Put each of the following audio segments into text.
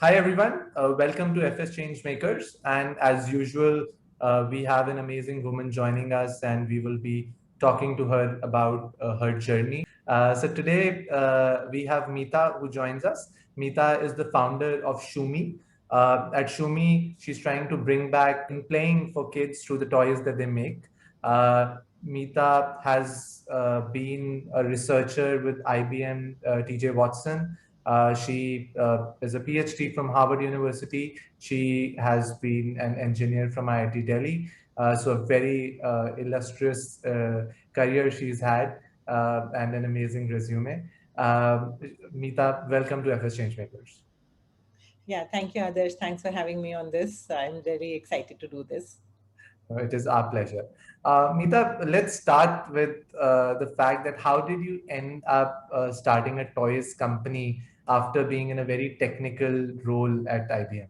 Hi everyone, welcome to FS Changemakers. And as usual, we have an amazing woman joining us, and we will be talking to her about her journey. So today we have Meeta who joins us. Meeta is the founder of Shumi. At Shumi, she's trying to bring back in playing for kids through the toys that they make. Meeta has been a researcher with IBM, TJ Watson. She is a PhD from Harvard University. She has been an engineer from IIT Delhi. So a very illustrious career she's had and an amazing resume. Meeta, welcome to FS Changemakers. Yeah, thank you, Adarsh. Thanks for having me on this. I'm very excited to do this. It is our pleasure. Meeta, let's start with the fact that how did you end up starting a toys company after being in a very technical role at IBM?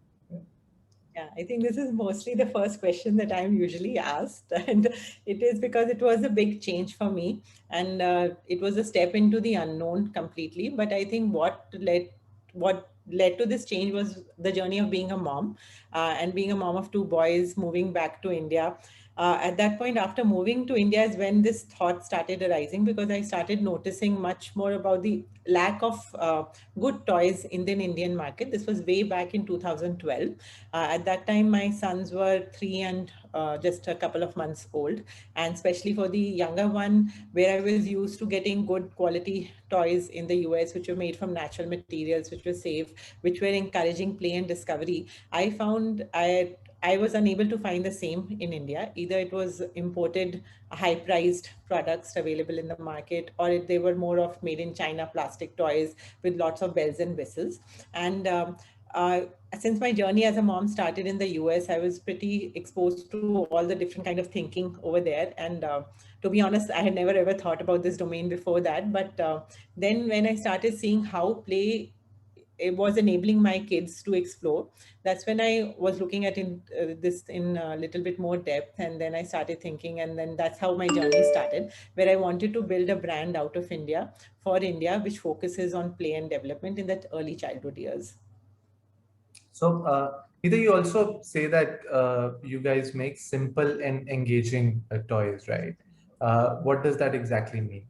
Yeah, I think this is mostly the first question that I'm usually asked. And it is because it was a big change for me. And it was a step into the unknown completely. But I think what led to this change was the journey of being a mom and being a mom of two boys, moving back to India. At that point, after moving to India, is when this thought started arising because I started noticing much more about the lack of good toys in the Indian market. This was way back in 2012. At that time, my sons were 3 and just a couple of months old. And especially for the younger one, where I was used to getting good quality toys in the US, which were made from natural materials, which were safe, which were encouraging play and discovery, I found I was unable to find the same in India. Either it was imported, high priced products available in the market, or they were more of made in China plastic toys with lots of bells and whistles. And uh, since my journey as a mom started in the US, I was pretty exposed to all the different kind of thinking over there. And to be honest, I had never ever thought about this domain before that. But then when I started seeing how play it was enabling my kids to explore, that's when I was looking at this in a little bit more depth. And then I started thinking, and then that's how my journey started, where I wanted to build a brand out of India for India, which focuses on play and development in that early childhood years. So, either you also say that you guys make simple and engaging toys, right? What does that exactly mean?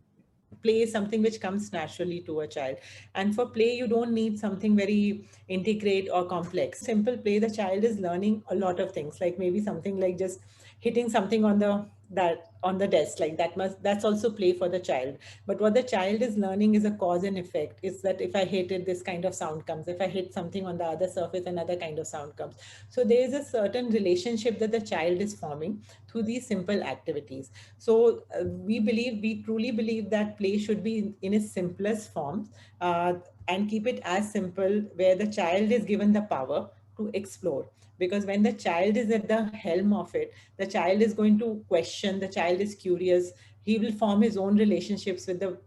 Play is something which comes naturally to a child, and for play you don't need something very integrate or complex. Simple play, the child is learning a lot of things, like maybe something like just hitting something on the desk, like that's also play for the child. But what the child is learning is a cause and effect. Is that if I hit it, this kind of sound comes. If I hit something on the other surface, another kind of sound comes. So there is a certain relationship that the child is forming through these simple activities. So we truly believe that play should be in its simplest form, and keep it as simple, where the child is given the power to explore. Because when the child is at the helm of it, the child is going to question, the child is curious, he will form his own relationships with the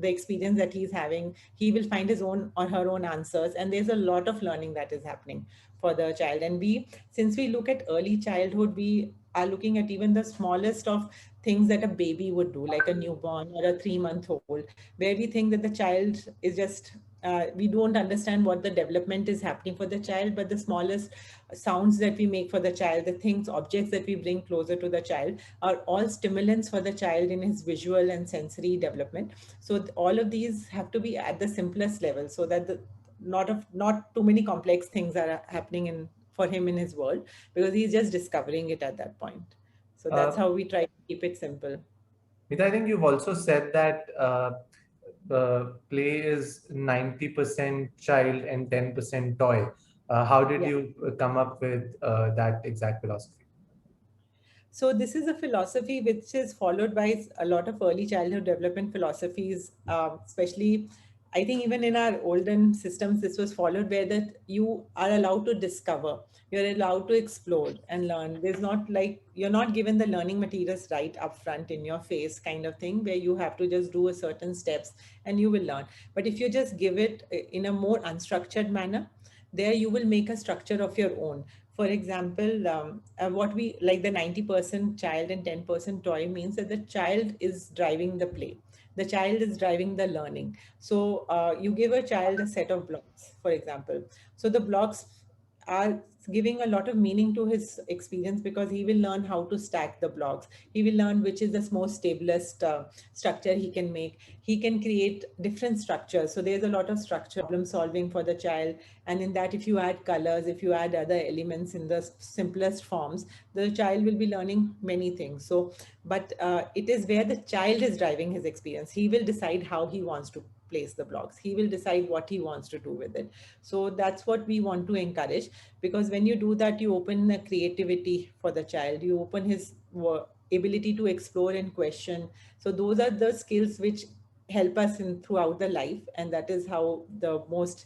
experience that he's having. He will find his own or her own answers, and there's a lot of learning that is happening for the child. And since we look at early childhood, we are looking at even the smallest of things that a baby would do, like a newborn or a 3 month old, where we think that the child is just, we don't understand what the development is happening for the child, but the smallest sounds that we make for the child, the things, objects that we bring closer to the child, are all stimulants for the child in his visual and sensory development. So all of these have to be at the simplest level, so that not too many complex things are happening in for him in his world, because he's just discovering it at that point. So that's Uh, how we try to keep it simple. Meeta, I think you've also said that play is 90% child and 10% toy. How did Yeah. you come up with that exact philosophy? So this is a philosophy which is followed by a lot of early childhood development philosophies, especially I think even in our olden systems, this was followed, where that you are allowed to discover, you're allowed to explore and learn. There's not like you're not given the learning materials right up front in your face kind of thing, where you have to just do a certain steps and you will learn. But if you just give it in a more unstructured manner, there you will make a structure of your own. For example, what we like, the 90% child and 10% toy means that the child is driving the play. The child is driving the learning. So you give a child a set of blocks, for example. So the blocks are giving a lot of meaning to his experience, because he will learn how to stack the blocks. He will learn which is the most stablest structure he can make. He can create different structures. So there's a lot of structure problem solving for the child. And in that, if you add colors, if you add other elements in the simplest forms, the child will be learning many things. So, but it is where the child is driving his experience. He will decide how he wants to place the blocks. He will decide what he wants to do with it. So that's what we want to encourage, because when you do that, you open a creativity for the child. You open his ability to explore and question. So those are the skills which help us in throughout the life, and that is how the most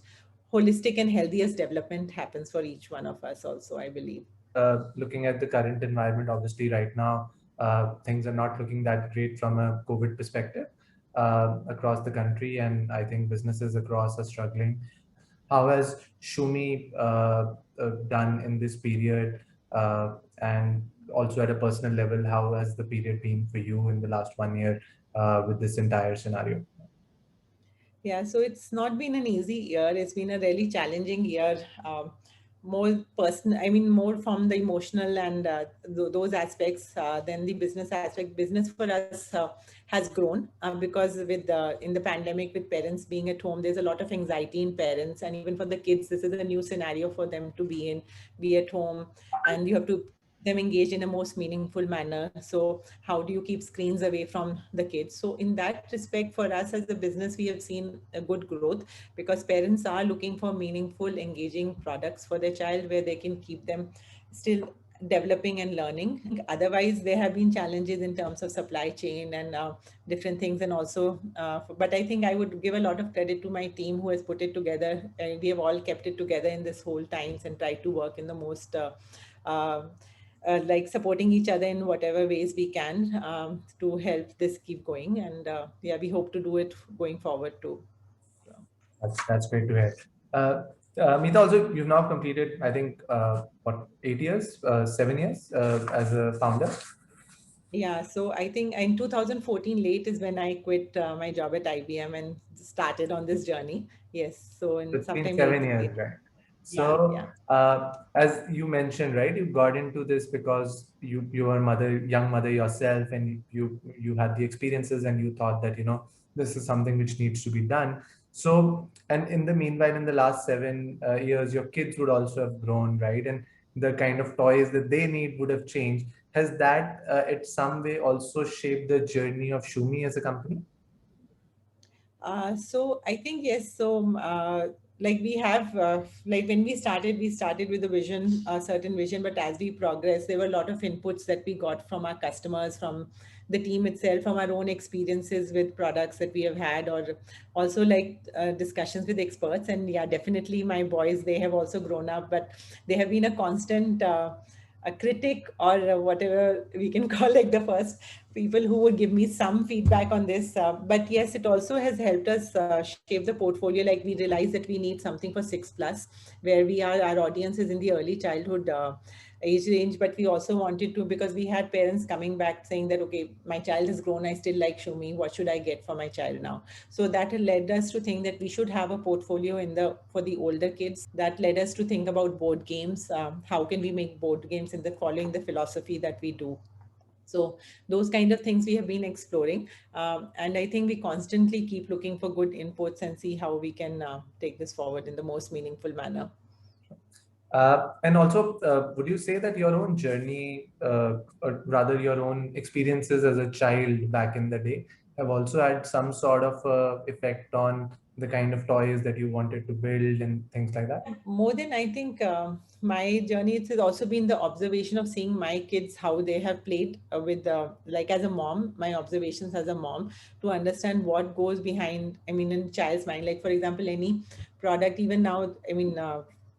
holistic and healthiest development happens for each one of us also, I believe. Looking at the current environment, obviously right now things are not looking that great from a COVID perspective across the country, and I think businesses across are struggling. How has Shumi done in this period? And also at a personal level, how has the period been for you in the last 1 year with this entire scenario? Yeah, so it's not been an easy year. It's been a really challenging year. More personal, I mean, more from the emotional and those aspects than the business aspect. Business for us has grown because in the pandemic, with parents being at home, there's a lot of anxiety in parents, and even for the kids, this is a new scenario for them to be in, be at home, and you have to them engaged in a most meaningful manner. So how do you keep screens away from the kids? So in that respect, for us as a business, we have seen a good growth, because parents are looking for meaningful, engaging products for their child, where they can keep them still developing and learning. Otherwise, there have been challenges in terms of supply chain and different things. And also, but I think I would give a lot of credit to my team who has put it together. We have all kept it together in this whole times and tried to work in the most uh, like supporting each other in whatever ways we can to help this keep going. And yeah, we hope to do it going forward too. So. That's great to hear. Uh, Meeta, also you've now completed, I think, what, 8 years, 7 years as a founder. Yeah, so I think in 2014 late is when I quit my job at IBM and started on this journey. Yes, so in It's been sometime seven late. years, right? Yeah, So, yeah. as you mentioned, right, you got into this because you were a young mother yourself, and you had the experiences, and you thought that this is something which needs to be done. So, and in the meanwhile, in the last 7 years, your kids would also have grown, right, and the kind of toys that they need would have changed. Has that, in some way, also shaped the journey of Shumi as a company? So I think yes. So like we have like when we started with a vision, a certain vision. But as we progress, there were a lot of inputs that we got from our customers, from the team itself, from our own experiences with products that we have had, or also like discussions with experts. And yeah, definitely my boys, they have also grown up, but they have been a constant. A critic, or whatever we can call, like the first people who would give me some feedback on this. But yes, it also has helped us shape the portfolio. Like we realized that we need something for 6+, where our audience is in the early childhood age range. But we also wanted to, because we had parents coming back saying that, okay, my child has grown, I still like Shumi, what should I get for my child now? So that led us to think that we should have a portfolio for the older kids. That led us to think about board games. How can we make board games in the following the philosophy that we do? So those kind of things we have been exploring, and I think we constantly keep looking for good inputs and see how we can take this forward in the most meaningful manner. And also, would you say that your own journey, or rather your own experiences as a child back in the day, have also had some sort of effect on the kind of toys that you wanted to build and things like that? More than, I think, my journey, it has also been the observation of seeing my kids, how they have played with like as a mom, my observations as a mom, to understand what goes behind, I mean, in child's mind. Like for example, any product, even now, I mean,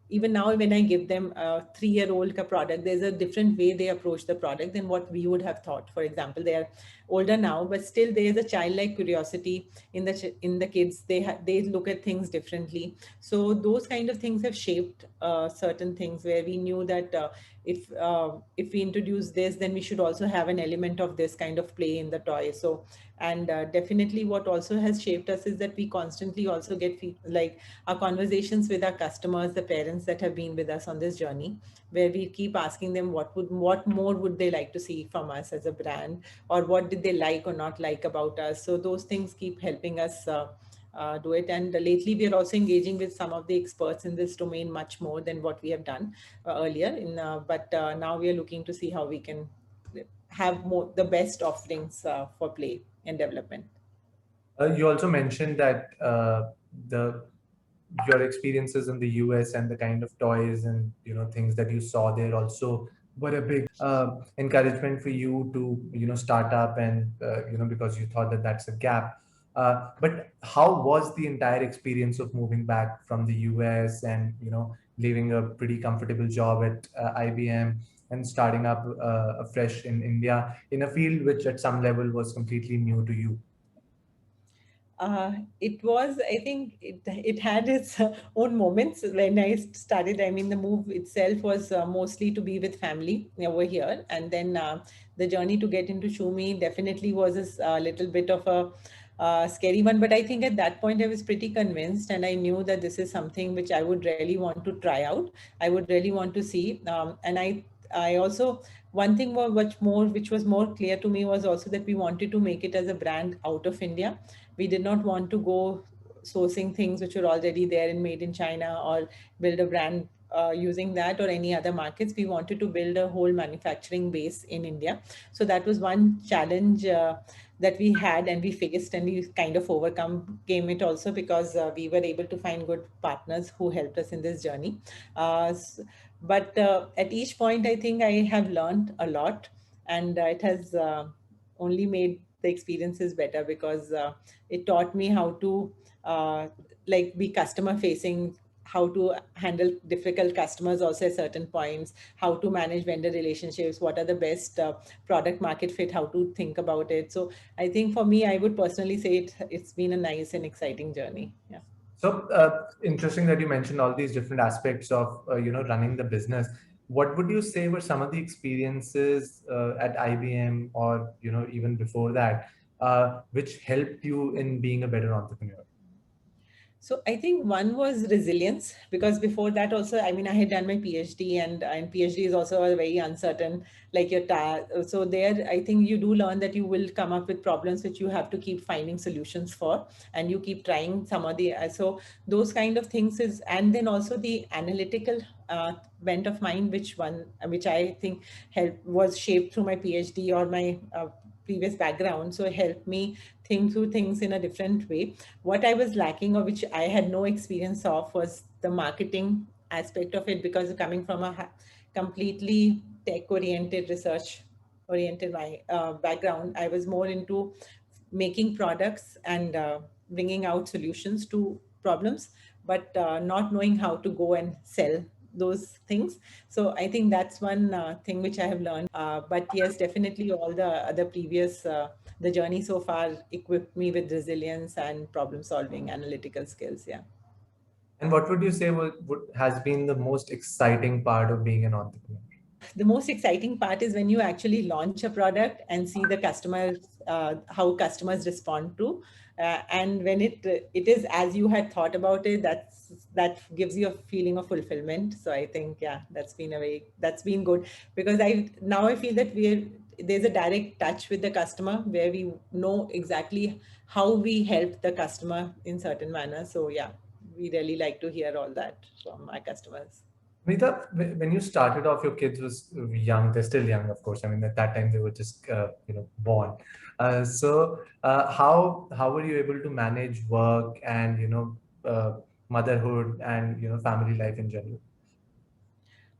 even now when I give them a 3-year-old product, there's a different way they approach the product than what we would have thought. For example, they are older now, but still there is a childlike curiosity in the kids. They look at things differently. So those kind of things have shaped certain things where we knew that if we introduce this, then we should also have an element of this kind of play in the toy. So, and definitely what also has shaped us is that we constantly also get like our conversations with our customers, the parents that have been with us on this journey, where we keep asking them what more would they like to see from us as a brand, or what did they like or not like about us. So those things keep helping us do it. And lately, we are also engaging with some of the experts in this domain much more than what we have done earlier. But now we are looking to see how we can have more the best offerings for play and development. You also mentioned that the your experiences in the US and the kind of toys and things that you saw there also were a big encouragement for you to start up and because you thought that that's a gap. But how was the entire experience of moving back from the US and leaving a pretty comfortable job at IBM and starting up afresh in India in a field which at some level was completely new to you? It was, I think it had its own moments when I started. I mean, the move itself was mostly to be with family over here. And then the journey to get into Shumi definitely was a little bit of a scary one. But I think at that point I was pretty convinced, and I knew that this is something which I would really want to try out. I would really want to see. And I also, one thing which was more clear to me was also that we wanted to make it as a brand out of India. We did not want to go sourcing things which were already there and made in China, or build a brand using that or any other markets. We wanted to build a whole manufacturing base in India. So that was one challenge that we had and we faced, and we kind of overcome came it also because we were able to find good partners who helped us in this journey. But at each point, I think I have learned a lot, and it has only made the experiences better because it taught me how to like be customer facing, how to handle difficult customers also at certain points, how to manage vendor relationships, what are the best product market fit, how to think about it. So I think for me, I would personally say it's been a nice and exciting journey. Yeah. So interesting that you mentioned all these different aspects of running the business. What would you say were some of the experiences at IBM or even before that, which helped you in being a better entrepreneur? So I think one was resilience, because before that also, I mean, I had done my PhD, and PhD is also a very uncertain, like so there, I think you do learn that you will come up with problems which you have to keep finding solutions for, and you keep trying some of the, so those kind of things is, and then also the analytical bent of mind, which I think was shaped through my PhD or my previous background. So it helped me think through things in a different way. What I was lacking, or which I had no experience of, was the marketing aspect of it, because coming from a completely tech oriented, research oriented background, I was more into making products and bringing out solutions to problems, but not knowing how to go and sell those things. So I think that's one thing which I have learned. But yes, definitely all the other previous the journey so far equipped me with resilience and problem solving analytical skills. Yeah. And what would you say has been the most exciting part of being an entrepreneur? The most exciting part is when you actually launch a product and see the customers, how customers respond to, and when it is as you had thought about it, that gives you a feeling of fulfillment. So I think, yeah, that's been good, because I feel that there's a direct touch with the customer, where we know exactly how we help the customer in certain manner. So yeah, we really like to hear all that from our customers. Nita, when you started off, your kids was young. They're still young, of course. I mean, at that time they were just born. How were you able to manage work and motherhood and family life in general?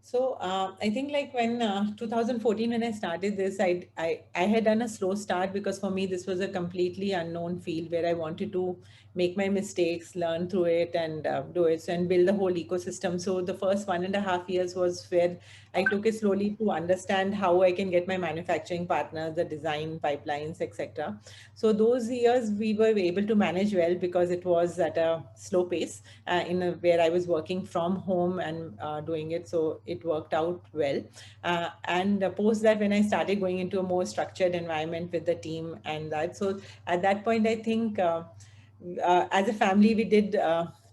So I think like when 2014 when I started this, I had done a slow start because for me this was a completely unknown field where I wanted to make my mistakes, learn through it, and do it and build the whole ecosystem. So the first 1.5 years was where I took it slowly to understand how I can get my manufacturing partners, the design pipelines, etc. So those years we were able to manage well because it was at a slow pace where I was working from home and doing it. So it worked out well. And post that, when I started going into a more structured environment with the team and that, so at that point, I think as a family, we did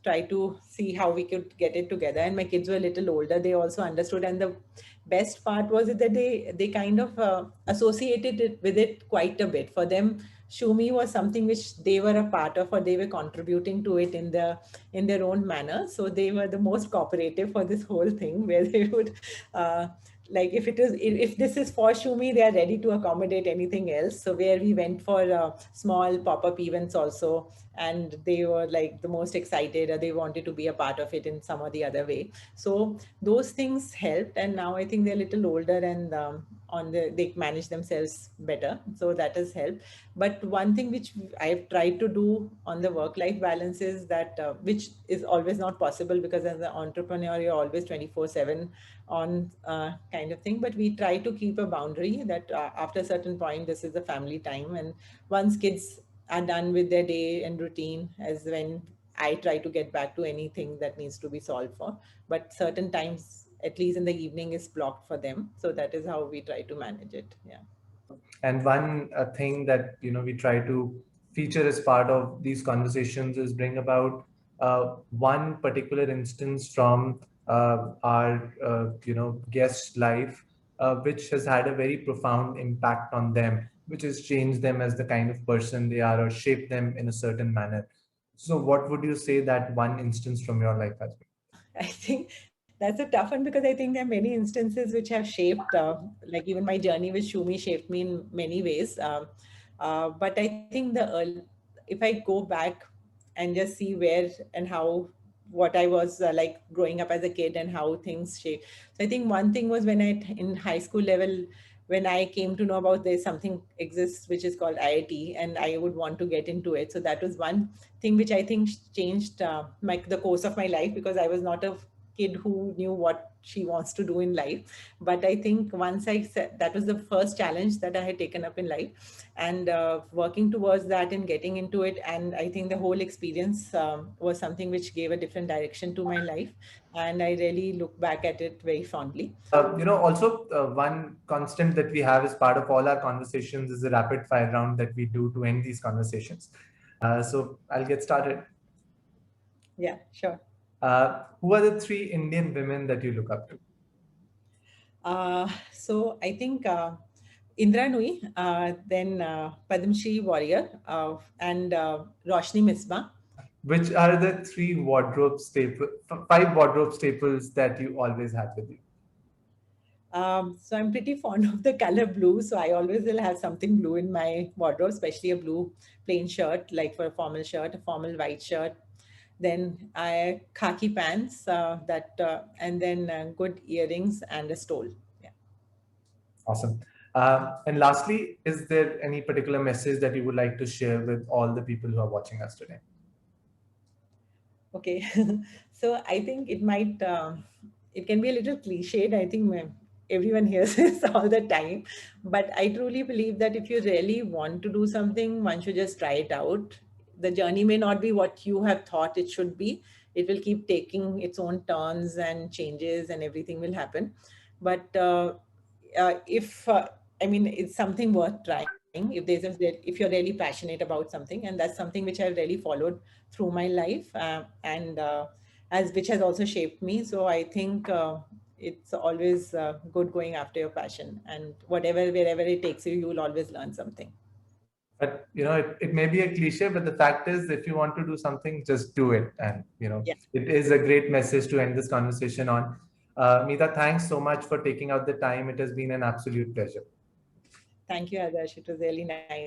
try to see how we could get it together. And my kids were a little older; they also understood. And the best part was that they kind of associated it with it quite a bit. For them, Shumi was something which they were a part of, or they were contributing to it in their own manner. So they were the most cooperative for this whole thing, where they would like if this is for Shumi, they are ready to accommodate anything else. So where we went for small pop-up events also, and they were like the most excited, or they wanted to be a part of it in some or the other way. So those things helped, and now I think they're a little older and they manage themselves better, so that has helped. But one thing which I've tried to do on the work life balance is that which is always not possible, because as an entrepreneur you're always 24/7 on kind of thing, but we try to keep a boundary that after a certain point this is a family time, and once kids are done with their day and routine, as when I try to get back to anything that needs to be solved for. But certain times, at least in the evening, is blocked for them. So that is how we try to manage it. Yeah. And one thing that we try to feature as part of these conversations is bring about one particular instance from our guest life, which has had a very profound impact on them, which has changed them as the kind of person they are or shaped them in a certain manner. So, what would you say that one instance from your life has been? I think that's a tough one, because I think there are many instances which have shaped, like even my journey with Shumi shaped me in many ways. But I think if I go back and just see where and how, what I was like growing up as a kid and how things shaped. So I think one thing was when in high school level, when I came to know about there's something exists which is called IIT, and I would want to get into it. So that was one thing which I think changed the course of my life, because I was not a kid who knew what she wants to do in life. But I think once I said, that was the first challenge that I had taken up in life, and working towards that and getting into it. And I think the whole experience was something which gave a different direction to my life, and I really look back at it very fondly. Also, one constant that we have as part of all our conversations is a rapid fire round that we do to end these conversations. So I'll get started. Yeah, sure. Who are the three Indian women that you look up to? So I think Indra Nui, then Padam Shri Warrior, and Roshni Misbah. Which are the five wardrobe staples that you always have with you? So I'm pretty fond of the color blue. So I always will have something blue in my wardrobe, especially a blue plain shirt, like for a formal shirt, a formal white shirt. Then I khaki pants, and then good earrings and a stole. Yeah. Awesome. And lastly, is there any particular message that you would like to share with all the people who are watching us today? Okay. So I think it can be a little cliched. I think everyone hears this all the time. But I truly believe that if you really want to do something, one should just try it out. The journey may not be what you have thought it should be. It will keep taking its own turns and changes, and everything will happen. But if I mean, it's something worth trying. If you're really passionate about something, and that's something which I've really followed through my life, and as which has also shaped me. So I think it's always good going after your passion, and wherever it takes you, you will always learn something. But it may be a cliche, but the fact is, if you want to do something, just do it. And Yeah. it is a great message to end this conversation on. Meeta, thanks so much for taking out the time. It has been an absolute pleasure. Thank you, Adarsh. It was really nice.